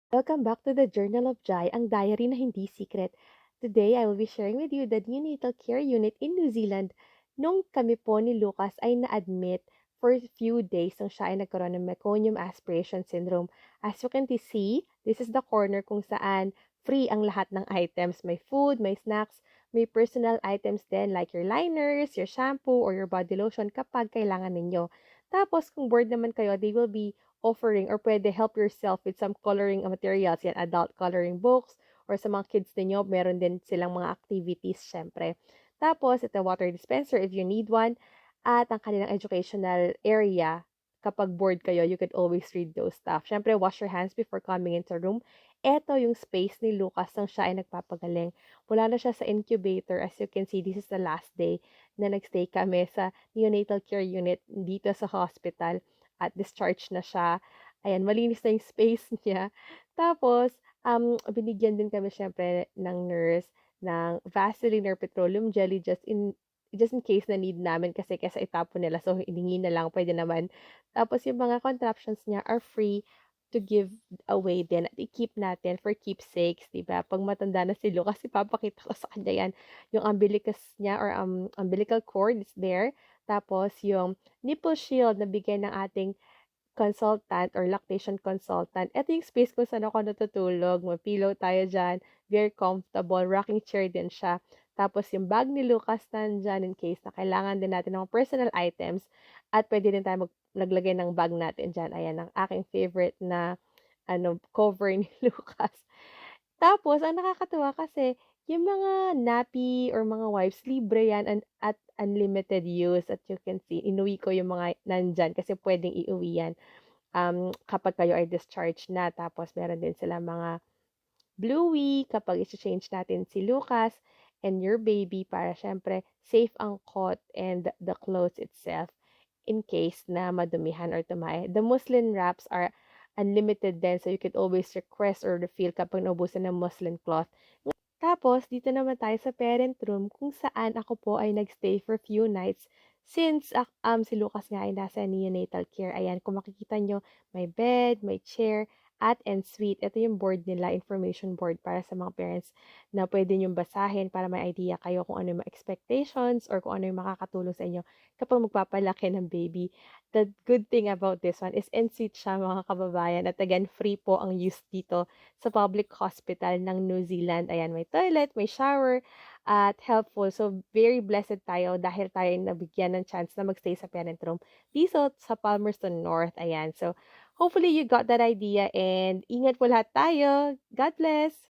Welcome back to the Journal of Jai, ang diary na hindi secret. Today, I will be sharing with you the neonatal care unit in New Zealand. Nung kami po ni Lucas ay na-admit for a few days nang siya ay nagkaroon ng meconium aspiration syndrome. As you can see, this is the corner kung saan free ang lahat ng items. May food, may snacks, may personal items din like your liners, your shampoo, or your body lotion kapag kailangan ninyo. Tapos, kung bored naman kayo, they will be offering or pwede help yourself with some coloring materials, yan, adult coloring books, or sa mga kids ninyo, meron din silang mga activities, syempre. Tapos, ito water dispenser if you need one, at ang kanilang educational area, kapag bored kayo, you could always read those stuff. Syempre, wash your hands before coming into the room. Ito yung space ni Lucas nang siya ay nagpapagaling. Wala na siya sa incubator. As you can see, this is the last day na nagstay kami sa neonatal care unit dito sa hospital at discharge na siya. Ayan, malinis na yung space niya. Tapos, binigyan din kami syempre ng nurse ng Vaseline or petroleum jelly just in case na need namin kasi kesa itapon nila. So, hiningi na lang, pwede naman. Tapos, yung mga contraptions niya are free to give away din at i-keep natin for keepsakes, di ba? Pag matanda na si Lucas, ipapakita ko sa kanya yan. Yung umbilicus niya or umbilical cord is there. Tapos, yung nipple shield na bigay ng ating consultant or lactation consultant. Ito yung space kung saan ako natutulog. May pillow tayo dyan. Very comfortable. Rocking chair din siya. Tapos yung bag ni Lucas nandyan in case na kailangan din natin ng mga personal items. At pwede din tayo naglagay ng bag natin dyan. Ayan, ang aking favorite na cover ni Lucas. Tapos, ang nakakatuwa kasi, yung mga nappy or mga wipes, libre yan at unlimited use. At you can see, inuwi ko yung mga nandyan kasi pwedeng iuwi yan kapag kayo ay discharged na. Tapos, meron din sila mga Bluey kapag i-change natin si Lucas and your baby para syempre safe ang cot and the clothes itself in case na madumihan or tumae. The muslin wraps are unlimited din so you could always request or refill kapag naubusan ng muslin cloth. Tapos, dito naman tayo sa parent room kung saan ako po ay nagstay for few nights since si Lucas nga ay nasa neonatal care. Ayan, kung makikita nyo, may bed, may chair, at and suite. Ito yung board nila, information board para sa mga parents na pwede nyo basahin para may idea kayo kung ano yung mga expectations or kung ano yung makakatulong sa inyo kapag magpapalaki ng baby. The good thing about this one is en-suite siya mga kababayan. At again, free po ang use dito sa public hospital ng New Zealand. Ayan, may toilet, may shower, at helpful. So, very blessed tayo dahil tayo nabigyan ng chance na magstay sa parent room dito sa Palmerston North. Ayan, so hopefully you got that idea and ingat po lahat tayo. God bless!